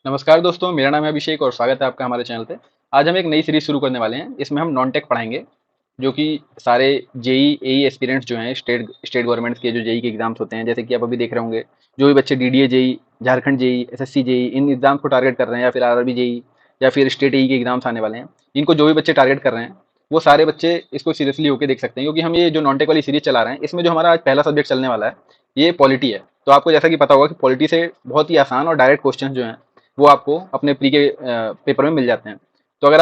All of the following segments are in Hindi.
नमस्कार दोस्तों, मेरा नाम है अभिषेक और स्वागत है आपका हमारे चैनल पे। आज हम एक नई सीरीज शुरू करने वाले हैं। इसमें हम नॉन टेक पढ़ाएंगे, जो कि सारे जेई एई एस्पिरेंट्स जो हैं स्टेट स्टेट गवर्नमेंट्स के जो जेई के एग्जाम्स होते हैं, जैसे कि आप अभी देख रहे होंगे, जो भी बच्चे DDA JE, Jharkhand JE, SSC JE, इन एग्जाम्स को टारगेट कर रहे हैं, या फिर आरआरबी जेई, या फिर स्टेट एई के एग्जाम्स आने वाले हैं, इनको जो भी बच्चे टारगेट कर रहे हैं, वो सारे बच्चे इसको सीरियसली होकर देख सकते हैं। क्योंकि हम ये जो नॉन टेक वाली सीरीज चला रहे हैं, इसमें जो हमारा आज पहला सब्जेक्ट चलने वाला है, ये पॉलिटी है। तो आपको जैसा कि पता होगा कि पॉलिटी से बहुत ही आसान और डायरेक्ट क्वेश्चन जो हैं वो आपको अपने प्री के पेपर में मिल जाते हैं। तो अगर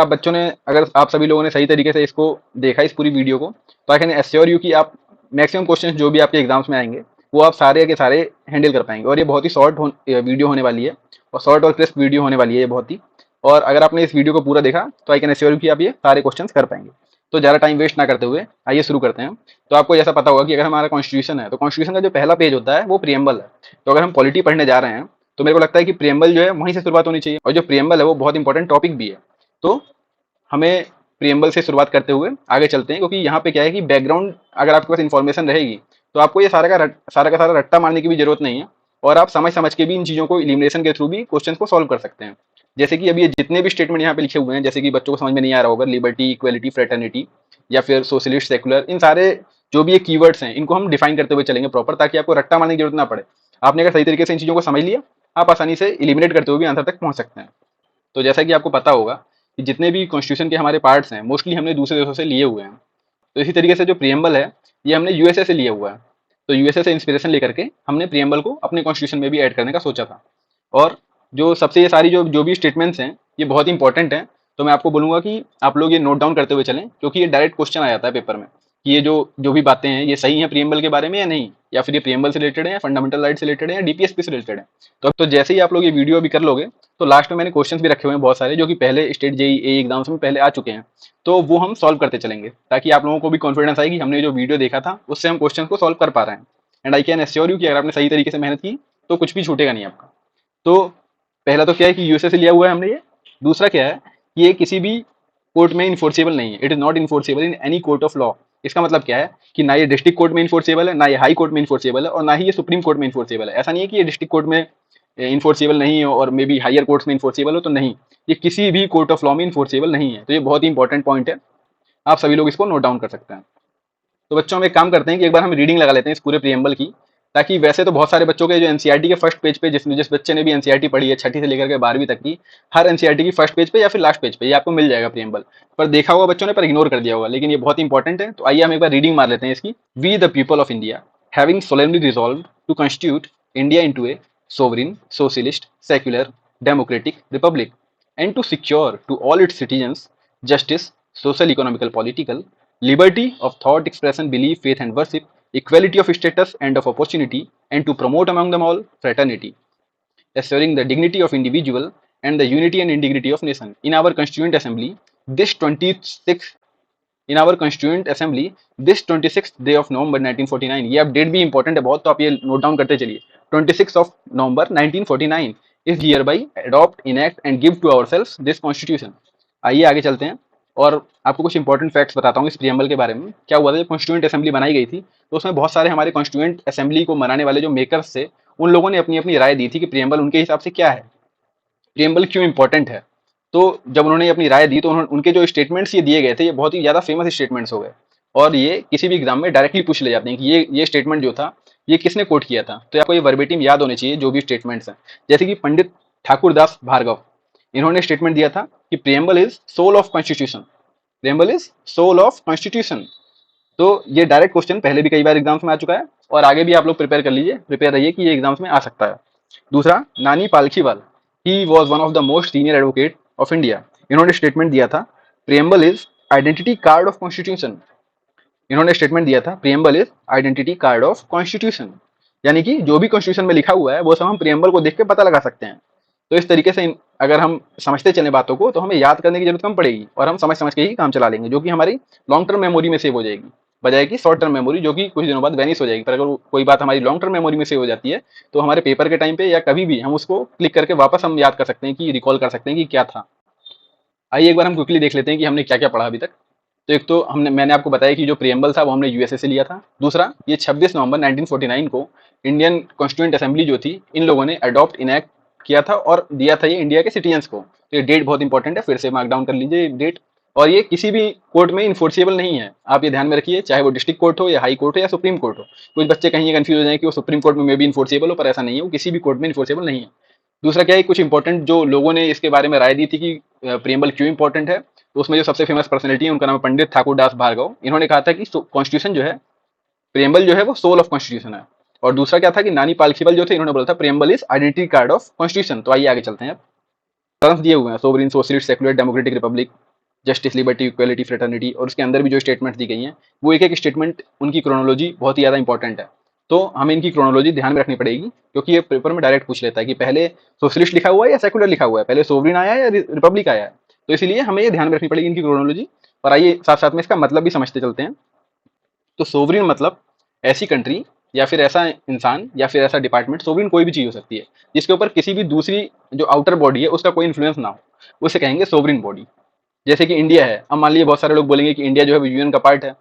आप सभी लोगों ने सही तरीके से इसको देखा, इस पूरी वीडियो को, तो आई कैन एश्योर यू कि आप मैक्सिमम क्वेश्चंस जो भी आपके एग्जाम्स में आएंगे, वो आप सारे के सारे हैंडल कर पाएंगे। और ये बहुत ही वीडियो होने वाली है, और शॉर्ट और क्रिस्प वीडियो होने वाली है ये बहुत ही। और अगर आपने इस वीडियो को पूरा देखा, तो आई कैन एश्योर यू कि आप ये सारे क्वेश्चन कर पाएंगे। तो ज़्यादा टाइम वेस्ट ना करते हुए आइए शुरू करते हैं। तो आपको जैसा पता होगा कि अगर हमारा कॉन्स्टिट्यूशन है, तो कॉन्स्टिट्यूशन का जो पहला पेज होता है वो प्रियम्बल है। तो अगर हम पॉलिटी पढ़ने जा रहे हैं, तो मेरे को लगता है कि प्रियम्बल जो है वहीं से शुरुआत होनी चाहिए, और जो प्रियम्बल है वो बहुत इंपॉर्टेंट टॉपिक भी है। तो हमें प्रियम्बल से शुरुआत करते हुए आगे चलते हैं, क्योंकि यहाँ पे क्या है कि बैकग्राउंड अगर आपके पास इन्फॉर्मेशन रहेगी, तो आपको ये सारा का सारा रट्टा मारने की भी जरूरत नहीं है, और आप समझ समझ के भी इन चीज़ों को इलिमिनेशन के थ्रू भी क्वेश्चन को सॉल्व कर सकते हैं। जैसे कि अभी ये जितने भी स्टेटमेंट यहाँ पे लिखे हुए हैं, जैसे कि बच्चों को समझ में नहीं आ रहा होगा, लिबर्टी, इक्वलिटी, फ्रेटर्निटी, या फिर सोशलिस्ट, सेकुलर, इन सारे जो भी ये कीवर्ड्स हैं, इनको हम डिफाइन करते हुए चलेंगे प्रॉपर, ताकि आपको रट्टा मारने की जरूरत ना पड़े। आपने अगर सही तरीके से इन चीज़ों को समझ लिया, आप आसानी से इलिमिनेट करते हुए भी आंसर तक पहुंच सकते हैं। तो जैसा कि आपको पता होगा कि जितने भी कॉन्स्टिट्यूशन के हमारे पार्ट्स हैं, मोस्टली हमने दूसरे देशों से लिए हुए हैं। तो इसी तरीके से जो प्रियम्बल है, ये हमने यूएसए से लिया हुआ है। तो यूएसए से इंस्पिरेशन लेकर के हमने प्रियम्बल को अपने कॉन्स्टिट्यूशन में भी ऐड करने का सोचा था। और जो सबसे ये सारी जो जो भी स्टेटमेंट्स हैं, ये बहुत इंपॉर्टेंट हैं। तो मैं आपको बोलूंगा कि आप लोग ये नोट डाउन करते हुए चलें, क्योंकि ये डायरेक्ट क्वेश्चन आ जाता है पेपर में कि ये जो जो भी बातें हैं, ये सही हैं प्रियम्बल के बारे में या नहीं, या फिर ये प्रियम्बल से रिलेटेड है, या फंडामेंटल राइट से रिलेटेड है, या डीपीएसपी से रिलेटेड है। तो जैसे ही आप लोग ये वीडियो अभी कर लोगे, तो लास्ट में मैंने क्वेश्चंस भी रखे हुए हैं बहुत सारे, जो कि पहले स्टेट जेई ए एग्जाम्स में पहले आ चुके हैं। तो वो हम सॉल्व करते चलेंगे, ताकि आप लोगों को भी कॉन्फिडेंस आए कि हमने जो वीडियो देखा था उससे हम क्वेश्चन को सॉल्व कर पा रहे हैं। And I can assure you कि अगर आपने सही तरीके से मेहनत की, तो कुछ भी छूटेगा नहीं आपका। तो पहला तो क्या है कि यूएसए से लिया हुआ है हमने ये। दूसरा क्या है कि ये किसी भी कोर्ट में इन्फोर्सेबल नहीं है। It is not enforceable in any court of law. इसका मतलब क्या है कि ना ये डिस्ट्रिक्ट कोर्ट में इन्फोर्सेबल है, ना ये हाई कोर्ट में इन्फोर्सेबल है, और ना ही ये सुप्रीम कोर्ट में इन्फोर्सेबल है। ऐसा नहीं है कि ये डिस्ट्रिक्ट कोर्ट में इन्फोर्सेबल नहीं हो और मे बी हायर कोर्ट्स में इन्फोर्सेबल हो, तो नहीं, ये किसी भी कोर्ट ऑफ लॉ में इन्फोर्सेबल नहीं है। तो ये बहुत ही इंपॉर्टेंट पॉइंट है, आप सभी लोग इसको नोट डाउन कर सकते हैं। तो बच्चों हम एक काम करते हैं कि एक बार हम रीडिंग लगा लेते हैं इस पूरे प्रियम्बल की, ताकि वैसे तो बहुत सारे बच्चों के जो एनसीईआरटी के फर्स्ट पेज पे, जिस बच्चे ने भी एनसीईआरटी पढ़ी है छठी से लेकर के 12वीं तक की, हर एनसीईआरटी की फर्स्ट पेज पे या फिर लास्ट पेज पे ये आपको मिल जाएगा प्रियम्बल। पर देखा होगा बच्चों ने, पर इग्नोर कर दिया होगा, लेकिन ये बहुत इंपॉर्टेंट है। तो आइए हम एक बार रीडिंग मार लेते हैं इसकी। We the people of India having solemnly resolved to constitute India into a sovereign, socialist, secular, democratic republic, and to secure to all its citizens justice, social, economical, political, liberty of thought, expression, belief, faith, and worship, equality of status and of opportunity, and to promote among them all fraternity, assuring the dignity of individual and the unity and integrity of nation. In our Constituent Assembly, this 26th in our Constituent Assembly this 26th day of November 1949। ये अपडेट भी इंपॉर्टेंट है बहुत, तो आप ये नोट डाउन करते चलिए। 26 of November 1949 is hereby adopt, enact and give to ourselves this constitution. आइए आगे चलते हैं, और आपको कुछ इंपॉर्टेंट फैक्ट्स बताता हूँ इस प्रियम्बल के बारे में। क्या हुआ था, जब कॉन्स्टिट्यूएंट असेंबली बनाई गई थी, तो उसमें बहुत सारे हमारे कॉन्स्टिट्यूएंट असेंबली को बनाने वाले जो मेकर्स थे, उन लोगों ने अपनी अपनी राय दी थी कि प्रियम्बल उनके हिसाब से क्या है, प्रियम्बल क्यों इंपॉर्टेंट है। तो जब उन्होंने अपनी राय दी, तो उनके जो स्टेटमेंट्स ये दिए गए थे, ये बहुत ही ज़्यादा फेमस स्टेटमेंट्स हो गए, और ये किसी भी एग्जाम में डायरेक्टली पूछ ले जाते हैं कि ये स्टेटमेंट जो था, ये किसने कोट किया था। तो आपको ये वर्बेटिम याद होने चाहिए जो भी स्टेटमेंट्स हैं। जैसे कि पंडित ठाकुरदास भार्गव, इन्होंने स्टेटमेंट दिया था कि preamble is soul of constitution. Preamble is soul of constitution. तो ये डायरेक्ट क्वेश्चन पहले भी कई बार एग्जाम्स में आ चुका है, और आगे भी आप लोग प्रिपेयर कर लीजिए, प्रिपेयर रहिए कि ये एग्जाम्स में आ सकता है। दूसरा, Nani Palkhivala, he was one of the most senior advocate of India. इन्होंने स्टेटमेंट दिया था, preamble is identity card of constitution. इन्होंने स्टेटमेंट दिया था, preamble is identity card of constitution. यानी कि जो भी कॉन्स्टिट्यूशन में लिखा हुआ है, वो सब हम प्रियम्बल को देख के पता लगा सकते हैं। तो इस तरीके से अगर हम समझते चले बातों को, तो हमें याद करने की जरूरत कम पड़ेगी, और हम समझ समझ के ही काम चला लेंगे, जो कि हमारी लॉन्ग टर्म मेमोरी में सेव हो जाएगी, बजाय कि शॉर्ट टर्म मेमोरी, जो कि कुछ दिनों बाद वैनिश हो जाएगी। पर अगर कोई बात हमारी लॉन्ग टर्म मेमोरी में सेव हो जाती है, तो हमारे पेपर के टाइम पे या कभी भी हम उसको क्लिक करके वापस हम याद कर सकते हैं, कि रिकॉल कर सकते हैं कि क्या था। आइए एक बार हम क्विकली देख लेते हैं कि हमने क्या क्या पढ़ा अभी तक। तो एक तो मैंने आपको बताया कि जो प्रियम्बल था वो हमने यूएसए से लिया था। दूसरा, ये 26 नवंबर 1949 को इंडियन कॉन्स्टिट्यूएंट असेंबली जो थी, इन लोगों ने अडॉप्ट, इनैक्ट किया था और दिया था ये इंडिया के सिटीजन्स को। तो ये डेट बहुत इंपॉर्टेंट है, फिर से मार्क डाउन कर लीजिए डेट। और ये किसी भी कोर्ट में इन्फोर्सिबल नहीं है, आप ये ध्यान में रखिए, चाहे वो डिस्ट्रिक्ट कोर्ट हो या हाई कोर्ट हो या सुप्रीम कोर्ट हो। कुछ बच्चे कहीं ये कंफ्यूज हो जाए कि वो सुप्रीम कोर्ट में भी इन्फोर्सिबल हो, पर ऐसा नहीं है, वो किसी भी कोर्ट में इन्फोर्सिबल नहीं है। दूसरा क्या है, कुछ इंपॉर्टेंट जो लोगों ने इसके बारे में राय दी थी कि प्रियम्बल क्यों इंपॉर्टेंट है, तो उसमें जो सबसे फेमस पर्सनैलिटी है उनका नाम है पंडित ठाकुर दास भार्गव। इन्होंने कहा था कि कॉन्स्टिट्यूशन जो है, प्रियम्बल जो है वो सोल ऑफ कॉन्स्टिट्यूशन है। और दूसरा क्या था कि नानी पालखीबल जो थे, इन्होंने बोला था preamble is identity card of constitution. तो आइए आगे चलते हैं। टर्म्स दिए हुए हैं, sovereign, socialist, secular, democratic Republic, justice, liberty, equality, fraternity, और उसके अंदर भी जो स्टेटमेंट दी गई हैं वो एक एक स्टेटमेंट, उनकी क्रोनोलॉजी बहुत ही ज़्यादा इंपॉर्टेंट है। तो हमें इनकी क्रोनोलॉजी ध्यान में रखनी पड़ेगी, क्योंकि ये पेपर में डायरेक्ट पूछ लेता है कि पहले सोशलिस्ट लिखा हुआ है या सेक्युलर लिखा हुआ है, पहले सोवरेन आया है या रिपब्लिक आया है। तो इसलिए हमें ये ध्यान में रखनी पड़ेगी इनकी क्रोनोलॉजी। और आइए साथ साथ में इसका मतलब भी समझते चलते हैं। तो सोवरेन मतलब ऐसी कंट्री या फिर ऐसा इंसान या फिर ऐसा डिपार्टमेंट, सोवरेन कोई भी चीज़ हो सकती है जिसके ऊपर किसी भी दूसरी जो आउटर बॉडी है उसका कोई इन्फ्लुएंस ना हो, उसे कहेंगे सोवरेन बॉडी। जैसे कि इंडिया है, अब मान लीजिए बहुत सारे लोग बोलेंगे कि इंडिया जो है वो यूएन का पार्ट है,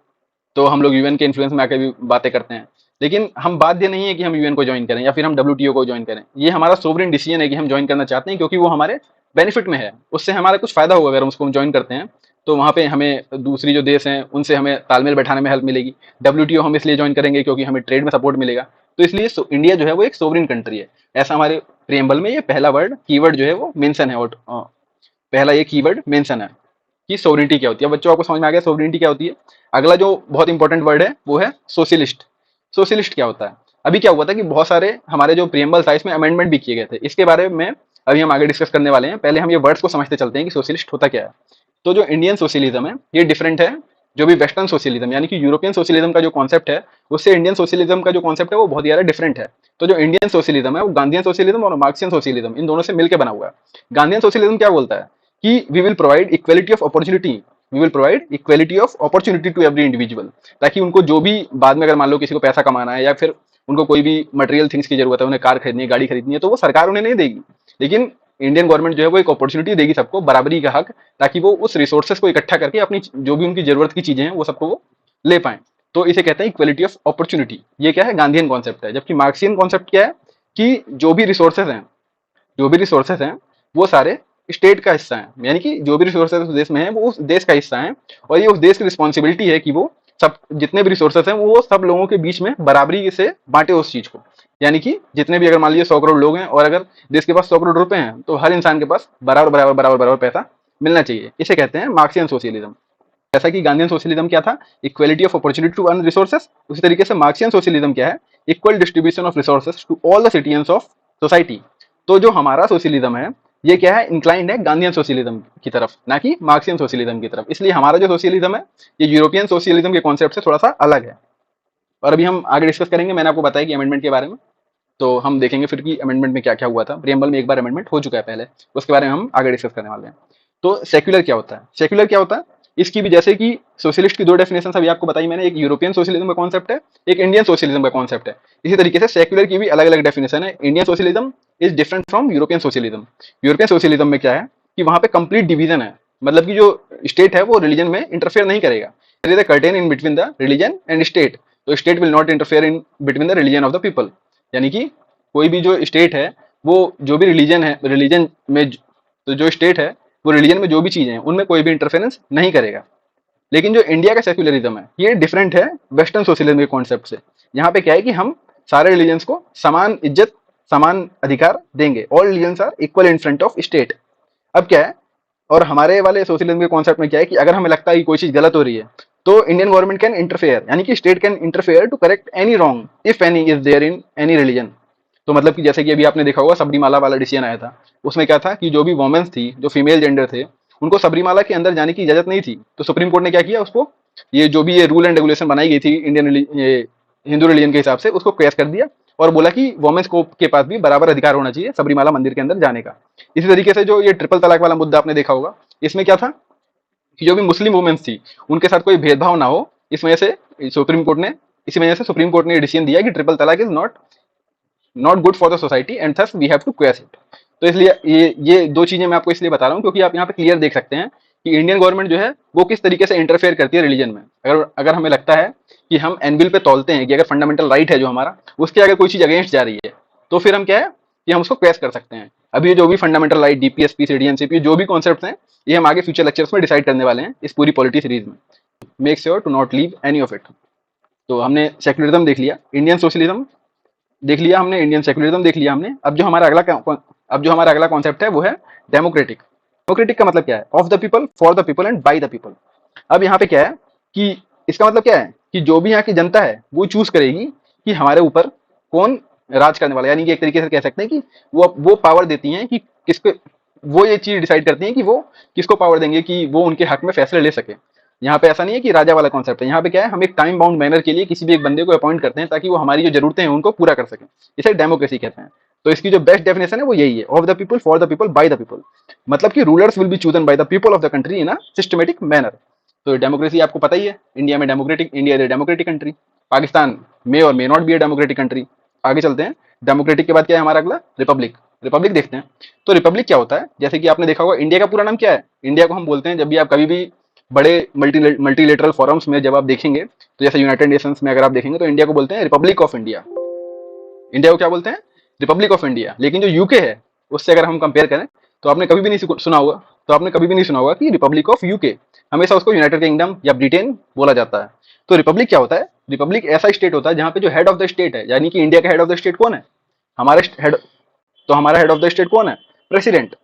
तो हम लोग यूएन के इन्फ्लुएंस में आकर भी बातें करते हैं। लेकिन हम बाध्य नहीं है कि हम यूएन को ज्वाइन करें या फिर हम डब्ल्यूटीओ को ज्वाइन करें। ये हमारा सोवरेन डिसीजन है कि हम ज्वाइन करना चाहते हैं, क्योंकि वो हमारे बेनिफिट में है, उससे हमारा कुछ फायदा होगा अगर हम उसको ज्वाइन करते हैं। तो वहाँ पे हमें दूसरी जो देश हैं उनसे हमें तालमेल बैठाने में हेल्प मिलेगी। डब्ल्यूटीओ हम इसलिए ज्वाइन करेंगे क्योंकि हमें ट्रेड में सपोर्ट मिलेगा। तो इसलिए इंडिया जो है वो एक सोवरेन कंट्री है। ऐसा हमारे प्रियम्बल में ये पहला वर्ड, कीवर्ड जो है वो मेंशन है, और पहला ये कीवर्ड मेंशन है कि सोवरेनिटी क्या होती है। बच्चों आपको समझ में आ गया सोवरेनिटी क्या होती है। अगला जो बहुत इंपॉर्टेंट वर्ड है वो है सोशलिस्ट। सोशलिस्ट क्या होता है? अभी क्या हुआ था कि बहुत सारे हमारे जो प्रियम्बल था इसमें अमेंडमेंट भी किए गए थे, इसके बारे में अभी हम आगे डिस्कस करने वाले हैं। पहले हम ये वर्ड्स को समझते चलते हैं कि सोशलिस्ट होता क्या है। तो जो इंडियन सोशलिज्म है ये डिफरेंट है जो भी वेस्टर्न सोशलिज्म यानी कि यूरोपियन सोशलिज्म का जो कॉन्सेप्ट है उससे इंडियन सोशलिज्म का जो कॉन्सेप्ट है वो बहुत ज़्यादा डिफरेंट है। तो जो इंडियन सोशलिज्म है वो गांधीयन सोशलिज्म और मार्क्सियन सोशलिज्म इन दोनों से मिलकर बना हुआ है। गांधीयन सोशलिज्म क्या बोलता है कि we will provide equality of opportunity, we will provide equality of opportunity to every individual, ताकि उनको जो भी बाद में अगर मान लो किसी को पैसा कमाना है या फिर उनको कोई भी मटेरियल थिंग्स की जरूरत है, उन्हें कार खरीदनी है, गाड़ी खरीदनी है, तो वो सरकार उन्हें नहीं देगी, लेकिन इंडियन गवर्नमेंट जो है वो एक अपॉर्चुनिटी देगी सबको, बराबरी का हक, ताकि वो उस रिसोर्सेज को इकट्ठा करके अपनी जो भी उनकी जरूरत की चीजें हैं वो सबको वो ले पाए। तो इसे कहते हैं इक्वलिटी ऑफ अपॉर्चुनिटी। ये क्या है? गांधीयन कॉन्सेप्ट है। जबकि मार्क्सियन कॉन्सेप्ट क्या है कि जो भी रिसोर्सेज हैं वो सारे स्टेट का हिस्सा है, यानी कि जो भी रिसोर्सेज उस देश में है वो उस देश का हिस्सा है, और ये उस देश की रिस्पॉन्सिबिलिटी है कि वो सब जितने भी रिसोर्सेज हैं वो सब लोगों के बीच में बराबरी से बांटे उस चीज को। यानी कि जितने भी, अगर मान लीजिए 100 करोड़ लोग हैं और अगर देश के पास 100 करोड़ रुपए हैं, तो हर इंसान के पास बराबर बराबर बराबर बराबर पैसा मिलना चाहिए। इसे कहते हैं मार्क्सियन सोशलिज्म। जैसा कि गांधीयन सोशलिज्म क्या था? Equality of opportunity to earn resources. उसी तरीके से मार्क्सियन सोशलिज्म क्या है? Equal distribution of resources to all the citizens of society. तो जो हमारा सोशलिज्म है ये क्या है? इंक्लाइंड है गांधीयन सोशलिज्म की तरफ, ना कि मार्क्सियन सोशलिज्म की तरफ। इसलिए हमारा जो सोशलिज्म है ये यूरोपियन सोशलिज्म के कॉन्सेप्ट से थोड़ा सा अलग है। और अभी हम आगे डिस्कस करेंगे। मैंने आपको बताया कि अमेंडमेंट के बारे में, तो हम देखेंगे फिर कि अमेंडमेंट में क्या क्या हुआ था। प्रियम्बल में एक बार अमेंडमेंट हो चुका है पहले, उसके बारे में हम आगे डिस्कस करने वाले हैं। तो सेक्युलर क्या होता है? सेक्युलर क्या होता है इसकी भी, जैसे कि सोशलिस्ट की दो डेफिनेशन अभी आपको बताई मैंने, एक यूरोपियन सोशलिज्म का कॉन्सेप्ट है, एक इंडियन सोशलिज्म का कॉन्सेप्ट है। इसी तरीके से सेक्युलर की भी अलग अलग डेफिनेशन है। Indian socialism is different from European socialism. European socialism में क्या है कि वहां पे कंप्लीट डिवीजन है, मतलब कि जो स्टेट है वो रिलीजन में इंटरफेयर नहीं करेगा। Curtain in between the religion and state, तो state will not interfere in between the religion of the people. यानी कि कोई भी जो स्टेट है वो जो भी रिलीजन है, रिलीजन में तो जो स्टेट है वो रिलीजन में जो भी चीजें हैं उनमें कोई भी इंटरफेरेंस नहीं करेगा। लेकिन जो इंडिया का सेक्युलरिज्म है ये डिफरेंट है वेस्टर्न सोशलिज्म के कॉन्सेप्ट से। यहाँ पे क्या है कि हम सारे रिलीजन्स को समान इज्जत, समान अधिकार देंगे। All religions are equal in front of state. अब क्या है, और हमारे वाले सोशलिज्म के कॉन्सेप्ट में क्या है कि अगर हमें लगता है कि कोई चीज गलत हो रही है तो इंडियन गवर्नमेंट कैन इंटरफेयर, यानी कि state can interfere to correct any wrong if any is there in any religion. तो मतलब कि जैसे कि अभी आपने देखा होगा सबरीमाला वाला डिसीजन आया था, उसमें क्या था कि जो भी वोमेन्स थी, जो फीमेल जेंडर थे, उनको सबरीमाला के अंदर जाने की इजाजत नहीं थी। तो सुप्रीम कोर्ट ने क्या किया, उसको ये जो भी ये रूल एंड रेगुलेशन बनाई गई थी ये हिंदू रिलीजन के हिसाब से, उसको क्रैश कर दिया और बोला कि वोमेन्स को के पास भी बराबर अधिकार होना चाहिए सबरीमाला मंदिर के अंदर जाने का। इसी तरीके से जो ये ट्रिपल तलाक वाला मुद्दा आपने देखा होगा, इसमें क्या था कि जो भी मुस्लिम वुमेन्स थी उनके साथ कोई भेदभाव ना हो, इस वजह से सुप्रीम कोर्ट ने इसी वजह से सुप्रीम कोर्ट ने डिसीजन दिया कि triple talaq is not good for the society and thus we have to quash it. तो इसलिए ये दो चीजें मैं आपको इसलिए बता रहा हूँ क्योंकि आप यहाँ पे क्लियर देख सकते हैं कि इंडियन गवर्नमेंट जो है वो किस तरीके से इंटरफेयर करती है रिलीजन में। अगर हमें लगता है कि हम एनविल पे तौलते हैं कि अगर फंडामेंटल राइट है जो हमारा, उसके अगर कोई चीज अगेंस्ट जा रही है, तो फिर हम क्या है कि हम उसको क्वेश कर सकते हैं। अभी ये जो भी फंडामेंटल राइट, डीपीएसपी, सीडीएनसीपी, जो भी कॉन्सेप्ट्स हैं, ये हम आगे फ्यूचर लेक्चर्स में डिसाइड करने वाले हैं इस पूरी पॉलिटी सीरीज में। Make sure to not leave any of it. तो हमने सेक्युलरिज्म देख लिया, इंडियन सोशलिज्म देख लिया हमने, इंडियन सेक्युलरिज्म देख लिया हमने। अब जो हमारा अगला कॉन्सेप्ट है वो है डेमोक्रेटिक। डेमोक्रेटिक का मतलब क्या है? Of the people, for the people and bye the people. अब यहाँ पे क्या है कि इसका मतलब क्या है कि जो भी यहाँ की जनता है वो चूज करेगी कि हमारे ऊपर कौन राज करने वाला है। यानी कि एक तरीके से कह सकते हैं कि वो पावर देती हैं कि किसको, वो ये चीज डिसाइड करती हैं कि वो किसको पावर देंगे कि वो उनके हक में फैसले ले सके। यहाँ पे ऐसा नहीं है कि राजा वाला कॉन्सेप्ट है। यहाँ पे क्या है, हम एक टाइम बाउंड मैनर के लिए किसी भी एक बंदे को अपॉइंट करते हैं ताकि वो हमारी जो जरूरतें हैं उनको पूरा कर सके। इसे डेमोक्रेसी कहते हैं। तो इसकी जो बेस्ट डेफिनेशन है वो यही है, of the people, for the people, by the people. मतलब कि rulers will be chosen by the people of the country in a systematic manner. तो डेमोक्रेसी आपको पता ही है, India is a democratic country. Pakistan may और may not be a democratic country. आगे चलते हैं, डेमोक्रेटिक के बाद क्या है हमारा अगला? रिपब्लिक। रिपब्लिक देखते हैं। तो रिपब्लिक क्या होता है? जैसे कि आपने देखा होगा, इंडिया का पूरा नाम क्या है? इंडिया को हम बोलते हैं, जब भी आप कभी भी बड़े मल्टीलेटरल फोरम्स में जब आप देखेंगे, तो जैसे यूनाइटेड नेशंस में अगर आप देखेंगे तो इंडिया को बोलते हैं रिपब्लिक ऑफ इंडिया। इंडिया को क्या बोलते हैं? Republic of India. लेकिन जो यूके है उससे अगर हम कंपेयर करें तो आपने कभी भी नहीं सुना होगा, कि रिपब्लिक ऑफ यूके। हमेशा उसको यूनाइटेड किंगडम या ब्रिटेन बोला जाता है। तो रिपब्लिक क्या होता है? रिपब्लिक ऐसा स्टेट होता है जहां पे जो हेड ऑफ द स्टेट है, यानी कि इंडिया का हेड ऑफ द स्टेट कौन है? हमारे हेड। तो हमारा हेड ऑफ द स्टेट कौन है? प्रेसिडेंट।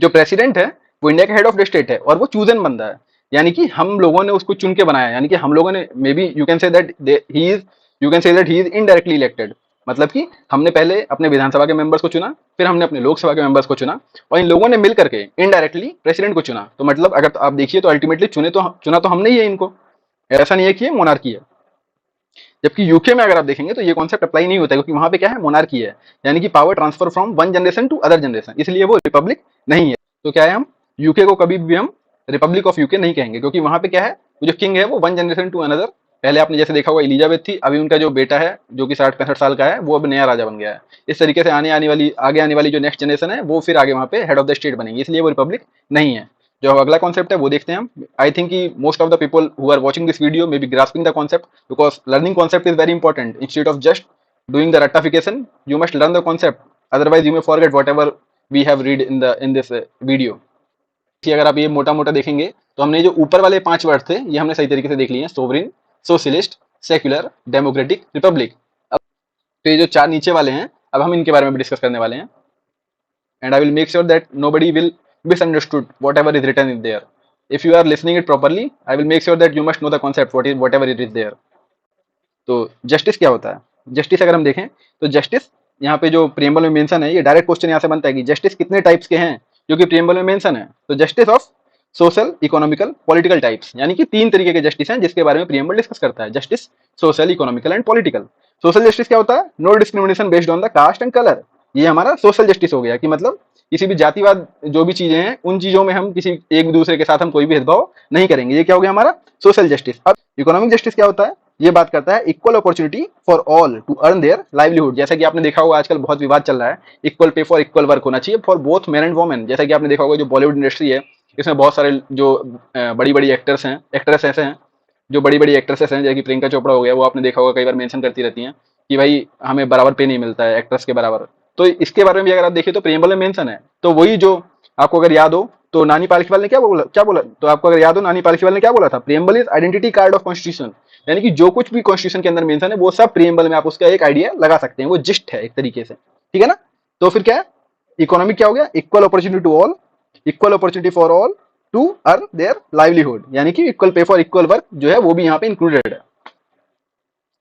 जो प्रेसिडेंट है वो इंडिया का हेड ऑफ द स्टेट है और वो चूजन बंदा है। यानी कि हम लोगों ने उसको चुन के बनाया, यानी कि हम लोगों ने, may be you can say that he is indirectly elected. मतलब कि हमने पहले अपने विधानसभा के मेंबर्स को चुना, फिर हमने अपने लोकसभा के मेंबर्स को चुना, और इन लोगों ने मिल करके इनडायरेक्टली प्रेसिडेंट को चुना। तो मतलब अगर तो आप देखिए तो अल्टीमेटली चुना तो हमने ही है इनको। ऐसा नहीं है कि ये मोनार्की है। जबकि यूके में अगर आप देखेंगे तो ये कॉन्सेप्ट अप्लाई नहीं होता है, क्योंकि वहां पे क्या है, मोनार्की है। यानी कि power transfer from one generation to other generation, इसलिए वो रिपब्लिक नहीं है। तो क्या है, हम यूके को कभी भी हम रिपब्लिक ऑफ यूके नहीं कहेंगे, क्योंकि वहां पे क्या है, वो जो किंग है वो वन जनरेशन टू अनदर। पहले आपने जैसे देखा होगा इलिजाबेथ थी, अभी उनका जो बेटा है जो कि 60-65 साल का है वो अब नया राजा बन गया है। इस तरीके से आगे आने वाली जो नेक्स्ट जनरेशन है वो फिर आगे वहां पे हेड ऑफ द स्टेट बनेंगे, इसलिए वो रिपब्लिक नहीं है। जो अगला कॉन्सेप्ट है वो देखते हैं हम। आई थिंक कि most of the people who are watching this video may be grasping the concept, because learning concept is very important. Instead of just doing the रट्टाफिकेशन, you must learn the concept, otherwise you may forget whatever we have read in this video। कि अगर आप ये मोटा मोटा देखेंगे तो हमने जो ऊपर वाले 5 वर्ड थे ये हमने सही तरीके से देख लिए हैं, sovereign, socialist, secular, democratic, Republic. अब तो ये जो 4 नीचे वाले हैं अब हम इनके बारे में भी डिस्कस करने वाले हैं। And I will make sure that nobody will misunderstood whatever is written in there. If you are listening it properly, I will make sure that you must know the concept whatever it is there। तो जस्टिस क्या होता है? जस्टिस अगर हम देखें तो जस्टिस यहाँ पे जो प्रियम्बल में मेंशन है, ये डायरेक्ट क्वेश्चन यहाँ से बनता है कि जस्टिस कितने टाइप्स के हैं जो कि प्रियम्बल में मेंशन है। तो justice of social, economical, political types, यानी कि 3 तरीके के जस्टिस हैं जिसके बारे में प्रियम्बल डिस्कस करता है। Justice, social, economical and political. Social justice क्या होता है? No discrimination based on the caste and colour. ये हमारा सोशल जस्टिस हो गया कि मतलब किसी भी जातिवाद जो भी चीजें हैं उन चीजों में हम किसी एक दूसरे के साथ हम कोई भी भेदभाव नहीं करेंगे। ये क्या हो गया हमारा सोशल जस्टिस। अब इकोनॉमिक जस्टिस क्या होता है? ये बात करता है equal opportunity for all to earn their livelihood. जैसा कि आपने देखा होगा आजकल बहुत विवाद चल रहा है, equal pay for equal work होना चाहिए for both man and women. जैसा कि आपने देखा होगा जो बॉलीवुड इंडस्ट्री है इसमें बहुत सारे जो बड़ी बड़ी एक्ट्रेस ऐसे हैं, जो बड़ी बड़ी एक्ट्रेसेस हैं, जैसे कि प्रियंका चोपड़ा हो गया, वो आपने देखा होगा कई बार मेंशन करती रहती हैं कि भाई हमें बराबर पे नहीं मिलता है एक्ट्रेस के बराबर। तो इसके बारे में भी अगर आप देखिए तो प्रियम्बल में मेंशन है। तो वही जो आपको अगर याद हो तो नानी पालखीवाल ने क्या बोला, तो आपको अगर याद हो नानी पालखीवाल ने क्या बोला था, preamble is identity card of constitution. यानी कि जो कुछ भी कॉन्स्टिट्यूशन के अंदर मेंशन है वो सब प्रियम्बल में आप उसका एक आइडिया लगा सकते हैं, वो जिस्ट है एक तरीके से, ठीक है ना। तो फिर क्या है, इकोनॉमिक क्या हो गया, equal opportunity to all, equal opportunity for all to earn their livelihood, यानी कि equal pay for equal work जो है वो भी यहाँ पे इंक्लूडेड है।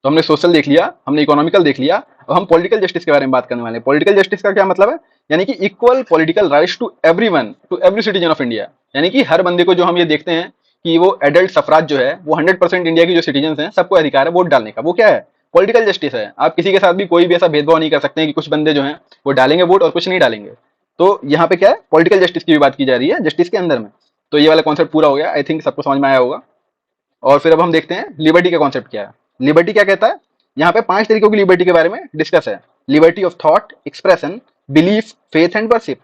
तो हमने सोशल देख लिया, हमने इकोनॉमिकल देख लिया, और हम पॉलिटिकल जस्टिस के बारे में बात करने वाले हैं। पॉलिटिकल जस्टिस का क्या मतलब है? यानी कि equal political rights to everyone, to every citizen of India. यानी कि हर बंदे को, जो हम ये देखते हैं कि वो एडल्ट सफराज जो है वो 100% इंडिया की जो सिटीजन हैं सबको अधिकार है वोट डालने का, वो क्या है, पॉलिटिकल जस्टिस है। आप किसी के साथ भी कोई भी ऐसा भेदभाव नहीं कर सकते हैं कि कुछ बंदे जो हैं वो डालेंगे वोट और कुछ नहीं डालेंगे। तो यहाँ पे क्या है, पॉलिटिकल जस्टिस की भी बात की जा रही है जस्टिस के अंदर में। तो ये वाला कॉन्सेप्ट पूरा हो गया, आई थिंक सबको समझ में आया होगा। और फिर अब हम देखते हैं लिबर्टी का कॉन्सेप्ट क्या है। लिबर्टी क्या कहता है? यहाँ पे 5 तरीकों की लिबर्टी के बारे में डिस्कस है। Liberty of thought, expression, belief, faith and worship.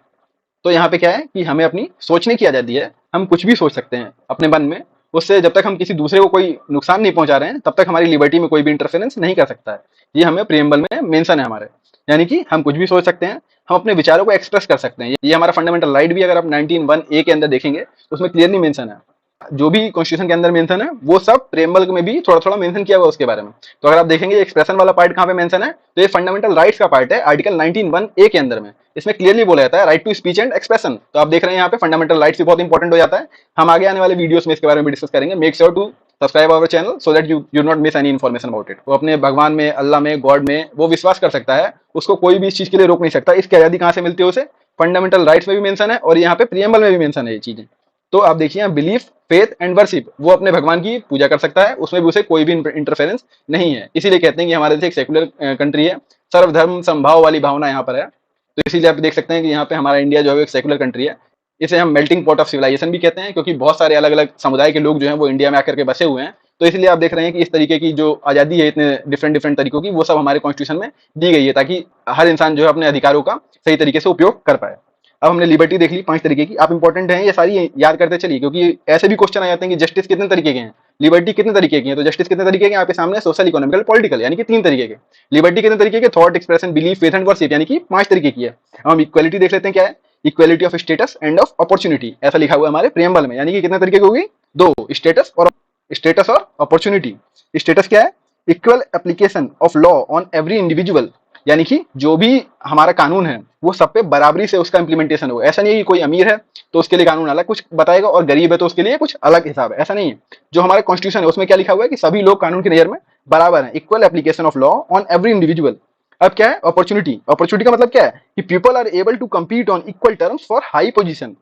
तो यहाँ पे क्या है कि हमें अपनी सोचने की आजादी है, हम कुछ भी सोच सकते हैं अपने मन में, उससे जब तक हम किसी दूसरे को कोई नुकसान नहीं पहुंचा रहे हैं तब तक हमारी लिबर्टी में कोई भी इंटरफेरेंस नहीं कर सकता है। ये हमें प्रियम्बल में मेंशन है हमारे। यानी कि हम कुछ भी सोच सकते हैं, हम अपने विचारों को एक्सप्रेस कर सकते हैं। ये हमारा फंडामेंटल राइट भी अगर आप 19(1)(a) के अंदर देखेंगे तो उसमें क्लियरली मेंशन है। जो भी कॉन्स्टिट्यूशन के अंदर मेंशन है वो सब प्रेमबल में भी थोड़ा थोड़ा मेंशन किया हुआ है उसके बारे में। तो अगर आप देखेंगे एक्सप्रेशन वाला पार्ट कहाँ पे मेंशन है, तो ये फंडामेंटल राइट्स का पार्ट है आर्टिकल 19(1)(a) के अंदर में। इसमें क्लियरली बोला जाता है right to speech and expression. तो आप देख रहे हैं यहाँ पे फंडामेंटल राइट्स भी बहुत इंपॉर्टेंट हो जाता है। हम आगे आने वाले वीडियोस में इसके बारे में भी डिस्कस करेंगे। Make sure to subscribe our channel so that you not miss any information about it. वो अपने भगवान में, अल्लाह में, गॉड में वो विश्वास कर सकता है, उसको कोई भी इस चीज के लिए रोक नहीं सकता। इसकी आजादी कहाँ से मिलती है उसे? फंडामेंटल राइट्स में भी मेंशन है और यहाँ पे प्रियम्बल में भी मेंशन है ये चीजें। तो आप देखिए बिलीफ, फेथ एंड वर्शिप, वो अपने भगवान की पूजा कर सकता है, उसमें भी उसे कोई भी इंटरफेरेंस नहीं है। इसीलिए कहते हैं कि हमारे देश एक सेकुलर कंट्री है, सर्वधर्म समभाव वाली भावना यहाँ पर है। तो इसीलिए आप देख सकते हैं कि यहाँ पे हमारा इंडिया जो है एक सेकुलर कंट्री है। इसे हम मेल्टिंग पॉट ऑफ सिविलाइजेशन भी कहते हैं, क्योंकि बहुत सारे अलग अलग समुदाय के लोग जो हैं वो इंडिया में आकर के बसे हुए हैं। तो इसलिए आप देख रहे हैं कि इस तरीके की जो आज़ादी है इतने डिफरेंट डिफरेंट तरीकों की, वो सब हमारे कॉन्स्टिट्यूशन में दी गई है, ताकि हर इंसान जो है अपने अधिकारों का सही तरीके से उपयोग कर पाए। अब हमने लिबर्टी देख ली 5 तरीके की। आप इंपॉर्टेंट हैं ये सारी याद करते चलिए, क्योंकि ऐसे भी क्वेश्चन आ जाते हैं कि जस्टिस कितने तरीके के हैं, लिबर्टी कितने तरीके की है। तो जस्टिस कितने तरीके के आपके सामने, सोशल, इकोनॉमिकल, पॉलिटिकल, यानी कि 3 तरीके के। लिबर्टी कितने तरीके के, thought, expression, belief, faith and worship, यानी कि 5 तरीके की है। हम इक्वालिटी देख लेते हैं क्या है, equality of status and of opportunity, ऐसा लिखा हुआ है हमारे प्रियम्बल में। यानी कि कितने तरीके की होगी, 2, स्टेटस और अपॉर्चुनिटी। स्टेटस क्या है, equal application of law on every individual, यानी कि जो भी हमारा कानून है वो सब पे बराबरी से उसका इंप्लीमेंटेशन हो। ऐसा नहीं है कि कोई अमीर है तो उसके लिए कानून अलग कुछ बताएगा और गरीब है तो उसके लिए कुछ अलग हिसाब है, ऐसा नहीं है। जो हमारा कॉन्स्टिट्यूशन है उसमें क्या लिखा हुआ है कि सभी लोग कानून की नजर में बराबर है, equal application of law on every individual. अब क्या है अपॉर्चुनिटी, अपॉर्चुनिटी का मतलब क्या है कि people are able to compete on equal terms for high position.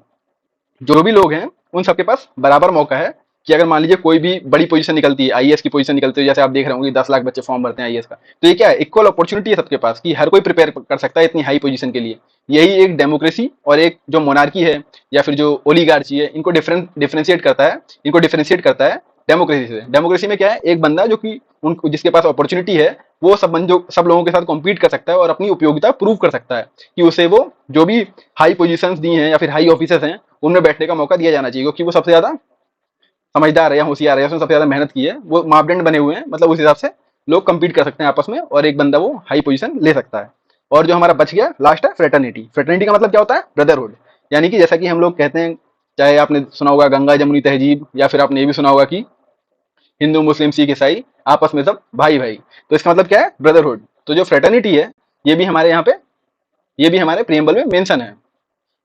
जो भी लोग हैं उन सबके पास बराबर मौका है कि अगर मान लीजिए कोई भी बड़ी पोजीशन निकलती है, आईएएस की पोजीशन निकलती है, जैसे आप देख रहे होंगे 10 लाख बच्चे फॉर्म भरते हैं आईएएस का, तो ये क्या है, इक्वल अपॉर्चुनिटी है सबके पास कि हर कोई प्रिपेयर कर सकता है इतनी हाई पोजीशन के लिए। यही एक डेमोक्रेसी और एक जो मोनार्की है या फिर जो ओलिगार्ची है, इनको डिफरेंशिएट करता है डेमोक्रेसी से। डेमोक्रेसी में क्या है, एक बंदा जो कि उनको जिसके पास अपॉर्चुनिटी है वो सब लोगों के साथ कॉम्पीट कर सकता है और अपनी उपयोगिता प्रूव कर सकता है कि उसे वो जो भी हाई पोजीशंस दी हैं या फिर हाई ऑफिसर्स हैं उनमें बैठने का मौका दिया जाना चाहिए, क्योंकि वो सबसे ज्यादा समझदार है या होशियार है, उसने सबसे ज्यादा मेहनत की है, वो मापदंड बने हुए हैं। मतलब उस हिसाब से लोग कम्पीट कर सकते हैं आपस में और एक बंदा वो हाई पोजीशन ले सकता है। और जो हमारा बच गया लास्ट है फ्रेटर्निटी। फ्रेटर्निटी का मतलब क्या होता है, ब्रदरहुड। यानी कि जैसा कि हम लोग कहते हैं, चाहे आपने सुना होगा गंगा जमुनी तहजीब, या फिर आपने ये भी सुना होगा कि हिंदू मुस्लिम सिख ईसाई आपस में सब भाई भाई, तो इसका मतलब क्या है, ब्रदरहुड। तो जो फ्रेटर्निटी है ये भी हमारे यहाँ पे, ये भी हमारे प्रियम्बल में मेंशन है।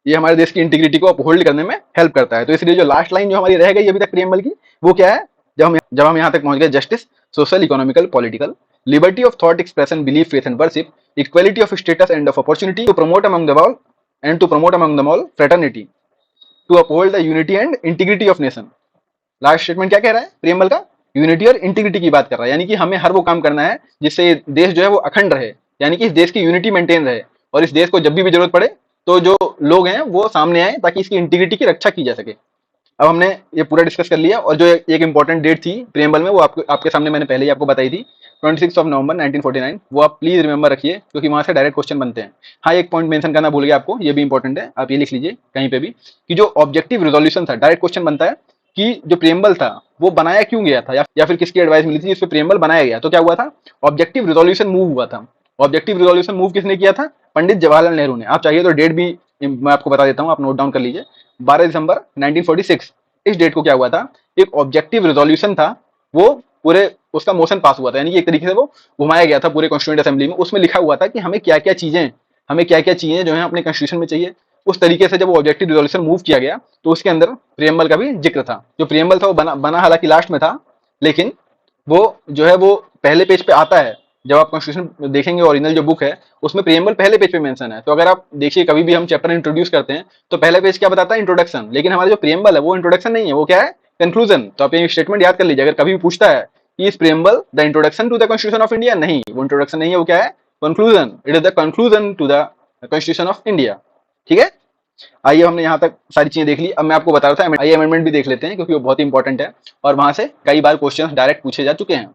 ये हमारे देश की इंटीग्रिटी को अपहोल्ड करने में हेल्प करता है। तो इसलिए जो लास्ट लाइन जो हमारी रह गई अभी तक प्रियम्बल की, वो क्या है, जब हम यहाँ तक पहुंच गए, justice, social, economical, political, liberty of thought expression, belief, faith and worship, equality of status and of opportunity, to promote among them all fraternity, to uphold the unity and integrity of nation. Last statement क्या कह रहा है प्रियम्बल का, यूनिटी और इंटीग्रिटी की बात कर रहा है। यानी कि हमें हर वो काम करना है जिससे देश जो है वो अखंड रहे, यानी कि इस देश की यूनिटी मेंटेन रहे, और इस देश को जब भी जरूरत पड़े तो जो लोग हैं वो सामने आए ताकि इसकी इंटीग्रिटी की रक्षा की जा सके। अब हमने ये पूरा डिस्कस कर लिया, और जो एक इंपॉर्टेंट डेट थी प्रियम्बल में वो आपके सामने मैंने पहले ही आपको बताई थी, 26 नवंबर 1949। वो आप प्लीज रिमेंबर रखिए, क्योंकि वहां से डायरेक्ट क्वेश्चन बनते हैं। हाँ, एक पॉइंट मेंशन करना भूल गया आपको, ये भी इंपॉर्टेंट है, आप ये लिख लीजिए कहीं पे भी कि जो ऑब्जेक्टिव रिजोल्यूशन था, डायरेक्ट क्वेश्चन बनता है कि जो प्रियम्बल था वो बनाया क्यों गया था, या फिर किसकी एडवाइस मिली थी जिस पे प्रियम्बल बनाया गया। तो क्या हुआ था, ऑब्जेक्टिव रिजोल्यूशन मूव हुआ था। ऑब्जेक्टिव रिजोल्यूशन मूव किसने किया था, पंडित जवाहरलाल नेहरू ने। आप चाहिए तो डेट भी मैं आपको बता देता हूँ, आप नोट डाउन कर लीजिए, 12 दिसंबर 1946। इस डेट को क्या हुआ था, एक ऑब्जेक्टिव रेजोल्यूशन था, वो पूरे उसका मोशन पास हुआ था, यानी कि एक तरीके से वो घुमाया गया था पूरे कॉन्स्टिट्यूएंट असेंबली में। उसमें लिखा हुआ था कि हमें क्या क्या चीजें जो है अपने कॉन्स्टिट्यूशन में चाहिए। उस तरीके से जब वो ऑब्जेक्टिव रिजोल्यूशन मूव किया गया तो उसके अंदर प्रियम्बल का भी जिक्र था। जो प्रियम्बल था वो बना हालांकि लास्ट में था, लेकिन वो जो है वो पहले पेज पे आता है। जब आप कॉन्स्टिट्यूशन देखेंगे ओरिजिनल जो बुक है उसमें प्रियम्बल पहले पेज पे मेंशन है। तो अगर आप देखिए कभी भी हम चैप्टर इंट्रोड्यूस करते हैं तो पहले पेज क्या बताता है, इंट्रोडक्शन। लेकिन हमारा जो प्रियम्बल है वो इंट्रोडक्शन नहीं है, वो क्या है, कंक्लूजन। तो आप ये स्टेटमेंट याद कर लीजिए, अगर कभी भी पूछता है कि इस preamble the introduction to the constitution of India, नहीं, वो इंट्रोडक्शन नहीं है, वो क्या है, conclusion. It is the conclusion to the constitution of India. ठीक है, आइए हमने यहाँ तक सारी चीजें देख ली। अब मैं आपको बता रहा था, आइए अमेंडमेंट भी देख लेते हैं, क्योंकि वो बहुत इंपॉर्टेंट है और वहां से कई बार क्वेश्चन डायरेक्ट पूछे जा चुके हैं।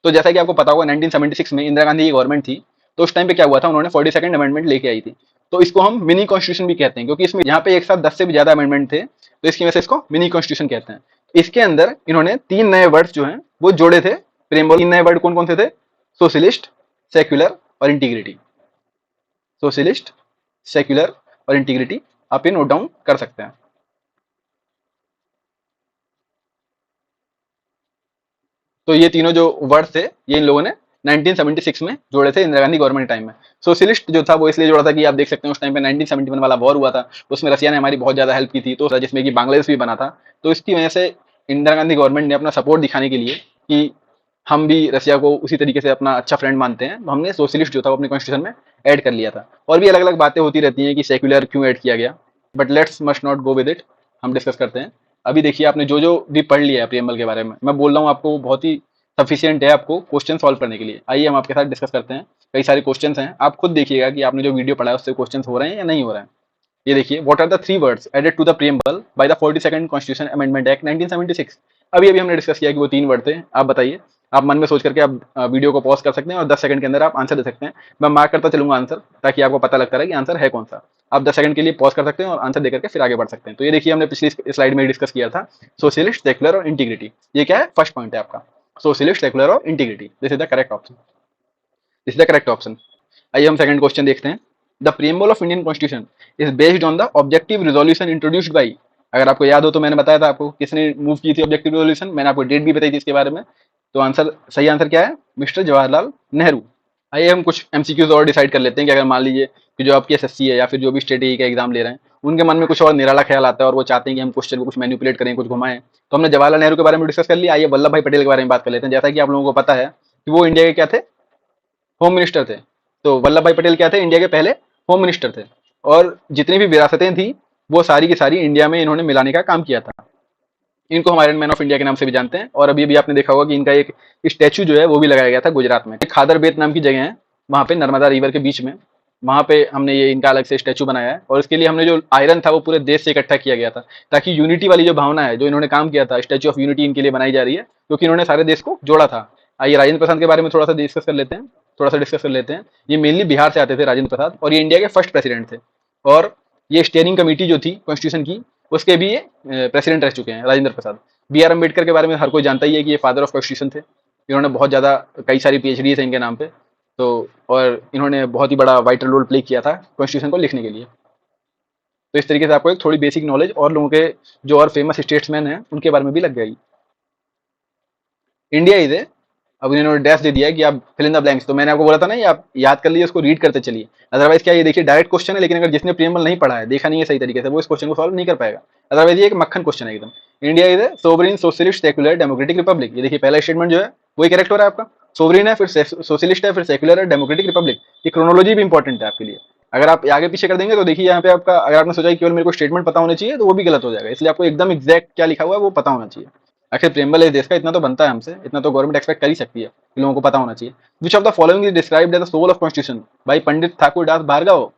तो जैसा कि आपको पता होगा 1976 में इंदिरा गांधी की गवर्नमेंट थी, तो उस टाइम पे क्या हुआ था, उन्होंने 42nd अमेंडमेंट लेके आई थी। तो इसको हम मिनी कॉन्स्टिट्यूशन भी कहते हैं, क्योंकि इसमें यहाँ पे एक साथ 10 से भी ज्यादा अमेंडमेंट थे, तो इसकी वजह से इसको मिनी कॉन्स्टिट्यूशन कहते हैं। इसके अंदर इन्होंने 3 नए वर्ड्स जो हैं वो जोड़े थे प्रेमबल। 3 नए वर्ड कौन कौन से थे, सोशलिस्ट, सेक्युलर और इंटीग्रिटी। सोशलिस्ट, सेक्युलर और इंटीग्रिटी। आप ये नोट डाउन कर सकते हैं। तो ये तीनों जो वर्ड थे ये इन लोगों ने 1976 में जोड़े थे इंदिरा गांधी गवर्नमेंट टाइम में। सोशलिस्ट जो था वो इसलिए जोड़ा था कि आप देख सकते हैं उस टाइम पे 1971 वाला वॉर हुआ था, उसमें रसिया ने हमारी बहुत ज़्यादा हेल्प की थी, तो जिसमें कि बांग्लादेश भी बना था। तो इसकी वजह से इंदिरा गांधी गवर्नमेंट ने अपना सपोर्ट दिखाने के लिए कि हम भी रसिया को उसी तरीके से अपना अच्छा फ्रेंड मानते हैं, तो हमने सोशलिस्ट जो था वो अपने कॉन्स्टिट्यूशन में ऐड कर लिया था। और भी अलग अलग बातें होती रहती हैं कि सेक्युलर क्यों ऐड किया गया, but let's must not go with it, हम डिस्कस करते हैं। अभी देखिए आपने जो जो भी पढ़ लिया है प्रियम्बल के बारे में, मैं बोल रहा हूँ आपको बहुत ही सफिशियंट है आपको क्वेश्चन सॉल्व करने के लिए। आइए हम आपके साथ डिस्कस करते हैं। कई सारे क्वेश्चन हैं, आप खुद देखिएगा कि आपने जो वीडियो पढ़ा है उससे क्वेश्चन हो रहे हैं या नहीं हो रहे हैं। ये देखिए, what are the three words added to the preamble by the 42nd constitution amendment act 1976। अभी अभी हमने डिस्कस किया कि वो तीन वर्ड थे। आप बताइए, आप मन में सोच करके आप वीडियो को पॉज कर सकते हैं और 10 सेकंड के अंदर आप आंसर दे सकते हैं। मैं मार्क करता चलूंगा आंसर, ताकि आपको पता लगता रहे कि आंसर है कौन सा। आप 10 सेकंड के लिए पॉज कर सकते हैं और आंसर दे करके फिर आगे बढ़ सकते हैं। तो ये देखिए, हमने पिछली स्लाइड में डिस्कस किया था सोशलिस्ट, सेक्युलर और इंटीग्रिटी। ये क्या है? फर्स्ट पॉइंट है आपका, सोशलिस्ट, सेक्युलर और integrity. This is the correct option, this is the correct option. आइए हम सेकंड क्वेश्चन देखते हैं। The preamble of Indian constitution is based on the objective resolution introduced by. अगर आपको याद हो तो मैंने बताया था आपको किसने मूव की थी ऑब्जेक्टिव रिजोल्यूशन, मैंने आपको डेट भी बताई थी इसके बारे में। तो आंसर, सही आंसर क्या है? मिस्टर जवाहरलाल नेहरू। आइए हम कुछ एमसीक्यूज और डिसाइड कर लेते हैं कि अगर मान लीजिए कि जो आपकी एसएससी है या फिर जो भी स्टेट का एग्जाम ले रहे हैं, उनके मन में कुछ और निराला ख्याल आता है और वो चाहते हैं कि हम क्वेश्चन को कुछ मैनिपुलेट करें, कुछ घुमाएं, तो हमने जवाहरलाल नेहरू के बारे में डिस्कस कर लिया। आइए वल्लभ भाई पटेल के बारे में बात कर लेते हैं। जैसा कि आप लोगों को पता है कि वो इंडिया के क्या थे? होम मिनिस्टर थे। तो वल्लभ भाई पटेल क्या थे? इंडिया के पहले होम मिनिस्टर थे। और जितनी भी विरासतें थी वो सारी की सारी इंडिया में इन्होंने मिलाने का काम किया था। इनको हम आयरन मैन ऑफ इंडिया के नाम से भी जानते हैं। और अभी अभी आपने देखा होगा कि इनका एक स्टैचू जो है वो भी लगाया गया था गुजरात में, खादर बेत नाम की जगह है, वहाँ पे नर्मदा रिवर के बीच में, वहाँ पे हमने ये इनका अलग से स्टैचू बनाया है। और इसके लिए हमने जो आयरन था वो पूरे देश से इकट्ठा किया गया था, ताकि यूनिटी वाली जो भावना है, जो इन्होंने काम किया था, स्टैचू ऑफ यूनिटी इनके लिए बनाई जा रही है, क्योंकि इन्होंने सारे देश को जोड़ा था। आइए राजेंद्र प्रसाद के बारे में थोड़ा सा डिस्कस कर लेते हैं। ये मेनली बिहार से आते थे राजेंद्र प्रसाद, और ये इंडिया के फर्स्ट प्रेसिडेंट थे। और ये स्टीयरिंग कमेटी जो थी कॉन्स्टिट्यूशन की, उसके भी ये प्रेसिडेंट रह चुके हैं राजेंद्र प्रसाद। बी आर अम्बेडकर के बारे में हर कोई जानता ही है कि ये फादर ऑफ कॉन्स्टिट्यूशन थे। इन्होंने बहुत ज़्यादा, कई सारी पीएचडी है इनके नाम पे। तो और इन्होंने बहुत ही बड़ा वाइटल रोल प्ले किया था कॉन्स्टिट्यूशन को लिखने के लिए। तो इस तरीके से आपको एक थोड़ी बेसिक नॉलेज और लोगों के जो और फेमस स्टेट्समैन हैं उनके बारे में भी लग गई। इंडिया इज ए, अब इन्होंने डैश दे दिया कि आप फिल इन द ब्लैंक्स। तो मैंने आपको बोला था ना, ये आप याद कर लीजिए, उसको रीड करते चलिए। अदरवाइज क्या, ये देखिए डायरेक्ट क्वेश्चन है, लेकिन अगर जिसने प्रियम्बल नहीं पढ़ा है, देखा नहीं है सही तरीके से, वो इस क्वेश्चन को सॉल्व नहीं कर पाएगा। अदरवाइज ये एक मक्खन क्वेश्चन है एकदम। India is A sovereign socialist secular democratic Republic. ये देखिए पहला स्टेटमेंट जो है वही करेक्ट हो रहा है आपका। सोवरेन है, फिर सोशलिस्ट है, फिर सेक्युलर है, डेमोक्रेटिक रिपब्लिक। ये क्रोनोलॉजी भी इंपॉर्टेंट है आपके लिए। अगर आप आगे पीछे कर देंगे तो देखिए यहाँ पे आपका, अगर आपने सोचा कि केवल मेरे को स्टेटमेंट पता होना चाहिए, तो वो भी गलत हो जाएगा। इसलिए आपको एकदम एग्जैक्ट क्या लिखा हुआ है वो पता होना चाहिए। आखिर प्रियम्बल है देश का, इतना तो बनता है हमसे, इतना तो गवर्नमेंट एक्सपेक्ट कर ही सकती है कि लोगों को पता होना चाहिए। Which of the following is described as the soul of constitution by Pandit Thakur Das Bhargava.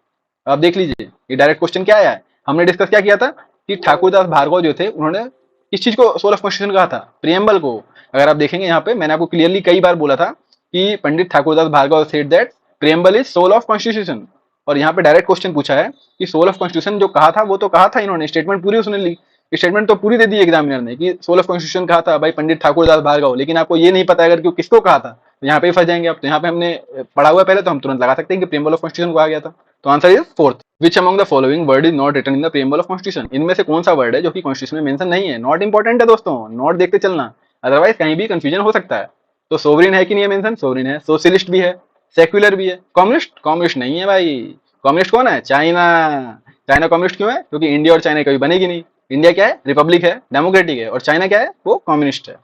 आप देख लीजिए ये डायरेक्ट क्वेश्चन क्या आया है। हमने डिस्कस क्या किया था कि ठाकुर दास भार्गव जो थे उन्होंने किस चीज को सोल ऑफ कॉन्स्टिट्यूशन कहा था? प्रियम्बल को। अगर आप देखेंगे यहाँ पे मैंने आपको क्लियरली कई बार बोला था कि Pandit Thakur Das Bhargava said that preamble is soul of constitution. और यहाँ पे डायरेक्ट क्वेश्चन पूछा है कि सोल ऑफ कॉन्स्टिट्यूशन जो कहा था वो तो कहा था इन्होंने, स्टेटमेंट पूरी उसने ली, स्टेटमेंट तो पूरी दे दी एग्जामिनर ने कि सोल ऑफ कॉन्स्टिट्यूशन कहा था भाई पंडित ठाकुर दास भार्गव, लेकिन आपको ये नहीं पता अगर कि किसको कहा था, तो यहाँ पे ही फंस जाएंगे आप। तो यहाँ पे हमने पढ़ा हुआ पहले, तो हम तुरंत लगा सकते हैं कि प्रियम्बल ऑफ कॉन्स्टिट्यूशन को आ गया था। तो answer is fourth. Which among the following word is not written in the preamble of constitution. इनमें से कौन सा वर्ड है जो कि कॉन्स्टिट्यूशन में मेंशन नहीं है? नॉट इंपॉर्टेंट है दोस्तों, नॉट देखते चलना, अदरवाइज कहीं भी कंफ्यूजन हो सकता है। तो सोवरेन है कि नहीं है मेंशन? सोवरेन है। सोशलिस्ट भी है, सेक्युलर भी है। कम्युनिस्ट? कम्युनिस्ट नहीं है भाई। कम्युनिस्ट कौन है? चाइना। चाइना कम्युनिस्ट क्यों है? क्योंकि इंडिया और चाइना कभी बनेगी नहीं। इंडिया क्या है? रिपब्लिक है, डेमोक्रेटिक है, और चाइना क्या है? वो कम्युनिस्ट है।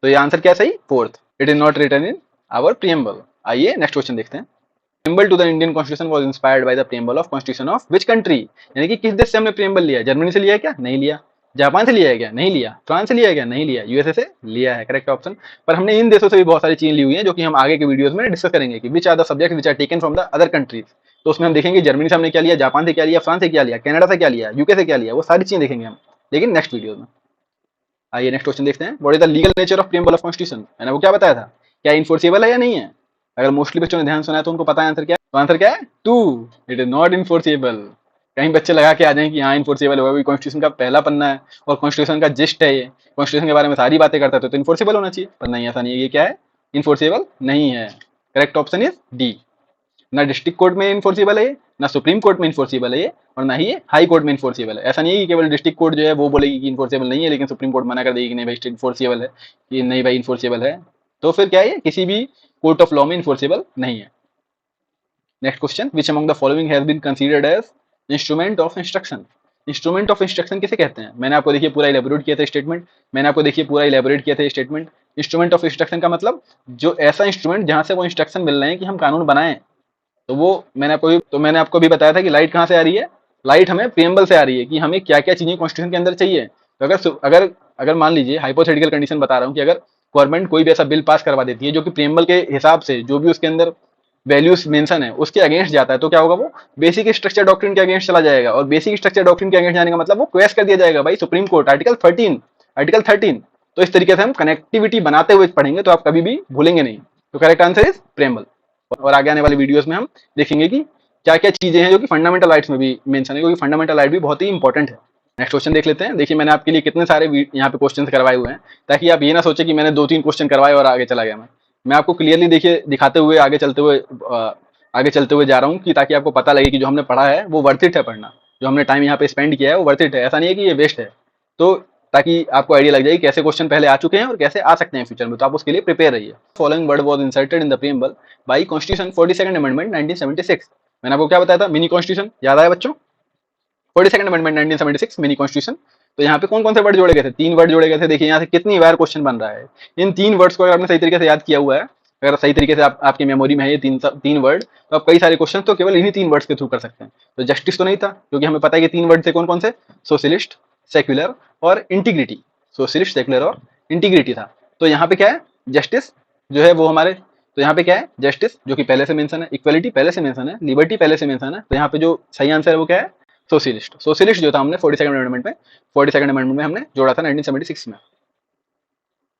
तो ये आंसर क्या है सही? Fourth. It is not written in our preamble. आइए नेक्स्ट क्वेश्चन देखते हैं। Preamble to the Indian constitution was inspired by the preamble of constitution of which country. यानी कि किस देश से हमने प्रियम्बल लिया है? जर्मनी से लिया है क्या? नहीं लिया। जापान से लिया है क्या? नहीं लिया। फ्रांस से लिया है क्या? नहीं लिया। यूएसए से लिया है, करेक्ट ऑप्शन। पर हमने इन देशों से भी बहुत सारी चीजें ली हुई हैं, जो कि हम आगे के वीडियोस में डिस्कस करेंगे कि which are the subject which are taken from the other countries. तो उसमें हम देखेंगे जर्मनी से हमने क्या लिया, जापान से क्या लिया, फ्रांस से क्या लिया, कनाडा से क्या लिया, यूके से क्या लिया, वो सारी चीजें देखेंगे हम, लेकिन नेक्स्ट वीडियो में। आइए नेक्स्ट क्वेश्चन देखते हैं। What is the legal nature of preamble of constitution. मैंने वो क्या बताया था, क्या इन्फोर्सेबल है या नहीं है? अगर मोस्टली बच्चों ने ध्यान सुना है तो उनको पता है आंसर क्या है। तो आंसर क्या है? Two. It is not enforceable. कहीं बच्चे लगा के आ जाएं कि हाँ इन्फोर्सेबल होगा, कॉन्स्टिट्यूशन का पहला पन्ना है और कॉन्स्टिट्यूशन का जिस्ट है, ये कॉन्स्टिट्यूशन के बारे में सारी बातें करता है, तो इन्फोर्सेबल होना चाहिए। पर नहीं, ऐसा नहीं है। ये क्या है? इन्फोर्सेबल नहीं है। Correct option is D. ना डिस्ट्रिक्ट कोर्ट में इन्फोर्सिबल है, ना सुप्रीम कोर्ट में इन्फोर्सिबल है ये, और ना ही ये हाई कोर्ट में इन्फोर्सिबल है। ऐसा नहीं है कि केवल डिस्ट्रिक्ट कोर्ट जो है वो बोलेगी कि इन्फोर्सिबल नहीं है, लेकिन सुप्रीम कोर्ट मना कर देगी कि नहीं भाई इन्फोर्सिबल है, कि नहीं भाई इन्फोर्सिबल है। तो फिर क्या है, ये किसी भी कोर्ट ऑफ लॉ में इन्फोर्सिबल नहीं है। Next question, which among the following has been considered as instrument of instruction. Instrument of instruction किसे कहते हैं? मैंने आपको देखिए पूरा इलेबोरेट किया था स्टेटमेंट, मैंने आपको देखिए पूरा इलेबोरेट किया था स्टेटमेंट। इंस्ट्रूमेंट ऑफ इंस्ट्रक्शन का मतलब जो ऐसा इंस्ट्रूमेंट जहां से वो इंस्ट्रक्शन मिल रहे हैं कि हम कानून बनाएं। तो वो मैंने आपको भी बताया था कि लाइट कहाँ से आ रही है, लाइट हमें प्रियम्बल से आ रही है कि हमें क्या क्या चीजें कॉन्स्टिट्यूशन के अंदर चाहिए। तो अगर अगर मान लीजिए हाइपोथेटिकल कंडीशन बता रहा हूँ कि अगर गवर्नमेंट कोई भी ऐसा बिल पास करवा देती है जो कि प्रियम्बल के हिसाब से जो भी उसके अंदर वैल्यूज मेंशन है उसके अगेंस्ट जाता है, तो क्या होगा, वो बेसिक स्ट्रक्चर डॉक्ट्रिन के अगेंस्ट चला जाएगा। और बेसिक स्ट्रक्चर डॉक्ट्रिन के अगेंस्ट जाने का मतलब वो क्वेश कर दिया जाएगा भाई सुप्रीम कोर्ट, आर्टिकल 13। तो इस तरीके से हम कनेक्टिविटी बनाते हुए पढ़ेंगे तो आप कभी भी भूलेंगे नहीं। तो करेक्ट आंसर इज प्रेम्बल। और आगे आने वाली वीडियोस में हम देखेंगे कि क्या क्या चीजें हैं जो कि फंडामेंटल राइट्स में भी मेंशन है, क्योंकि फंडामेंटल राइट भी बहुत ही इंपॉर्टेंट है। नेक्स्ट क्वेश्चन देख लेते हैं। देखिए मैंने आपके लिए कितने सारे यहाँ पे क्वेश्चन करवाए हुए हैं, ताकि आप ये ना सोचे कि मैंने 2-3 क्वेश्चन करवाए और आगे चला गया। मैं आपको क्लियरली देखिए दिखाते हुए आगे चलते हुए जा रहा हूँ, कि ताकि आपको पता लगे कि जो हमने पढ़ा है वो वर्थ इट है पढ़ना, जो हमने टाइम यहाँ पे स्पेंड किया है वो वर्थ इट है, ऐसा नहीं है कि ये वेस्ट है। तो ताकि आपको आइडिया लग जाए कैसे क्वेश्चन पहले आ चुके हैं और कैसे आ सकते हैं फ्यूचर में, तो आप उसके लिए प्रिपेयर रहिए। Following word was inserted in the preamble bye constitution 42nd amendment 1976। मैंने आपको क्या बताया था, मिनी कॉन्स्टिट्यूशन, याद आया बच्चों? 42nd amendment 1976 mini constitution. तो यहाँ पे कौन कौन से वर्ड जोड़े गए थे? 3 वर्ड जोड़े गए थे। देखिए यहाँ से कितनी बार क्वेश्चन बन रहा है। इन 3 वर्ड्स को अगर आपने सही तरीके से याद किया हुआ है, अगर सही तरीके से आपकी मेमोरी में है ये तीन वर्ड, तो आप कई सारे क्वेश्चन तो केवल इन्हीं 3 वर्ड्स के थ्रू कर सकते हैं। तो जस्टिस तो नहीं था, क्योंकि हमें पता है कि 3 वर्ड थे कौन कौन से, सोशलिस्ट, सेक्युलर और इंटीग्रिटी। सोशलिस्ट, सेक्युलर और इंटीग्रिटी था। तो यहाँ पे क्या है, जस्टिस जो है वो हमारे, तो यहाँ पे क्या है, जस्टिस जो कि पहले से मेंशन है, इक्वलिटी पहले से मेंशन है, लिबर्टी पहले से मेंशन है। तो यहाँ पे जो सही आंसर है वो क्या है, सोशलिस्ट। सोशलिस्ट जो था हमने 42nd अमेंडमेंट में हमने जोड़ा था 1976 में।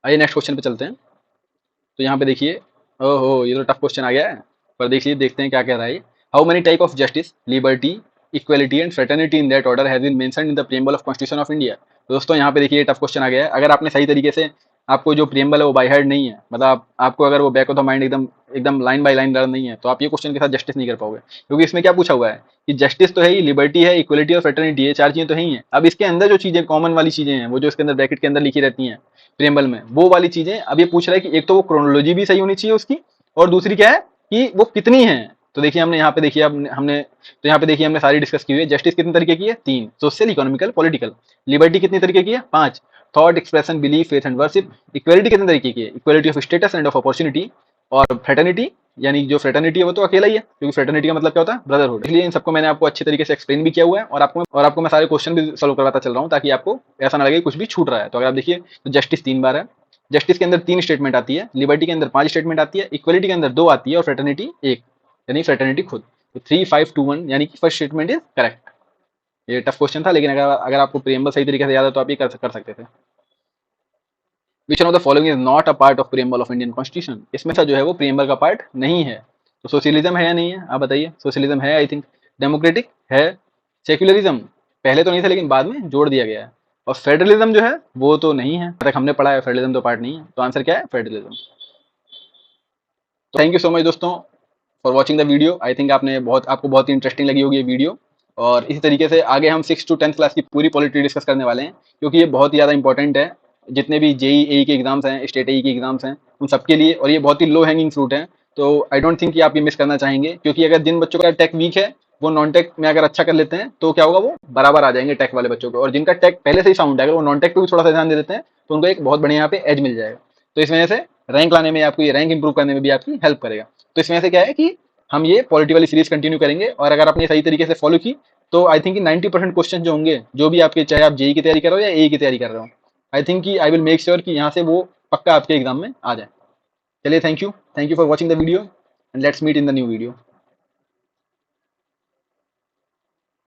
आइए नेक्स्ट क्वेश्चन पे चलते हैं। तो यहाँ पे देखिए, ओहो ये तो टफ क्वेश्चन आ गया है, पर देखिए देखते हैं क्या कह रहा है। How many type of justice, liberty, equality and fraternity in that order has been mentioned in the preamble of constitution of India. दोस्तों यहाँ पे देखिए टफ क्वेश्चन आ गया है। अगर आपने सही तरीके से, आपको जो प्रीएम्बल है वो बाय हार्ट नहीं है, मतलब आपको अगर वो बैक ऑफ द माइंड एकदम एकदम लाइन बाय लाइन लर्न नहीं है, तो आप ये क्वेश्चन के साथ जस्टिस नहीं कर पाओगे। क्योंकि इसमें क्या पूछा हुआ है कि जस्टिस तो है ही, लिबर्टी है, इक्वलिटी और फ्रेटर्निटी, ये 4 चीजें तो है ही है। अब इसके अंदर जो चीजें कॉमन वाली चीजें हैं, वो जो इसके अंदर ब्रैकेट के अंदर लिखी रहती हैं प्रीएम्बल में, वो वाली चीजें अब ये पूछ रहा है कि एक तो वो क्रोनोलॉजी भी सही होनी चाहिए उसकी, और दूसरी क्या है कि वो कितनी है। तो देखिए हमने यहाँ पे देखिए हमने तो यहाँ पे देखिए हमने सारी डिस्कस की हुई है। जस्टिस कितने तरीके की है? 3, सोशल, इकोनॉमिकल, पॉलिटिकल। लिबर्टी कितनी तरीके की है? 5, thought, expression, belief, faith and worship. Equality कितने तरीके की है? Equality of status and of opportunity. और फ्रेटर्निटी, यानी जो फ्रेटर्निटी है वो तो अकेला ही है, क्योंकि फ्रेटर्निटी का मतलब क्या होता है? ब्रदरहुड। इसलिए इन सबको मैंने आपको अच्छे तरीके से एक्सप्लेन भी किया हुआ है, और आपको मैं सारे क्वेश्चन भी सॉल्व करवाता चल रहा हूँ, ताकि आपको ऐसा ना लगे कुछ भी छूट रहा है। तो अगर आप देखिए तो जस्टिस 3 बार है, जस्टिस के अंदर 3 स्टेटमेंट आती है, लिबर्टी के अंदर 5 स्टेटमेंट आती है, इक्वलिटी के अंदर 2 आती है, और फ्रेटर्निटी 1, यानी फ्रेटर्निटी खुद। तो 3, 5, 2, 1 यानी कि फर्स्ट स्टेटमेंट इज करेक्ट। ये टफ क्वेश्चन था, लेकिन अगर आपको प्रीएम्बल सही तरीके से याद है तो आप ये कर सकते थे। Which one of the following is not a part of preamble of Indian constitution. इसमें से जो है वो प्रीएम्बल का पार्ट नहीं है। तो सोशलिज्म है या नहीं है, आप बताइए। सोशलिज्म है आई थिंक, डेमोक्रेटिक है, सेक्युलरिज्म पहले तो नहीं था लेकिन बाद में जोड़ दिया गया है, और फेडरलिज्म जो है वो तो नहीं है, तक हमने पढ़ा है फेडरलिज्म तो पार्ट नहीं है। तो आंसर क्या है? फेडरलिज्म। तो थैंक यू सो मच दोस्तों for watching the video. I think आपको बहुत ही इंटरेस्टिंग लगी होगी ये वीडियो, और इसी तरीके से आगे हम 6 to 10th क्लास की पूरी पॉलिटी डिस्कस करने वाले हैं, क्योंकि ये बहुत ही ज़्यादा इंपॉर्टेंट है। जितने भी जेई एई के एग्जाम्स हैं, स्टेट एई के एग्जाम्स हैं, उन सबके लिए, और ये बहुत ही लो हैंगिंग फ्रूट है। तो आई डोंट थिंक कि आप ये मिस करना चाहेंगे, क्योंकि अगर जिन बच्चों का टेक वीक है वो नॉन टेक में अगर अच्छा कर लेते हैं तो क्या होगा, वो बराबर आ जाएंगे टेक वाले बच्चों को। और जिनका टेक पहले से ही साउंड है, अगर वो नॉन टेक पे भी थोड़ा सा ध्यान दे देते हैं तो उनको एक बहुत बढ़िया यहाँ पे एज मिल जाएगा। तो इस वजह से रैंक लाने में, आपको ये रैंक इंप्रूव करने में भी आपकी हेल्प करेगा। तो इस वजह से क्या है कि हम ये पॉलिटी वाली सीरीज कंटिन्यू करेंगे, और अगर आपने सही तरीके से फॉलो की तो आई थिंक 90% क्वेश्चन जो होंगे, जो भी आपके, चाहे आप जेई की तैयारी कर रहे हो या एई की तैयारी कर रहे हो, आई थिंक कि आई विल मेक श्योर कि यहाँ से वो पक्का आपके एग्जाम में आ जाए। चलिए thank you for watching the video, and let's meet in the new video.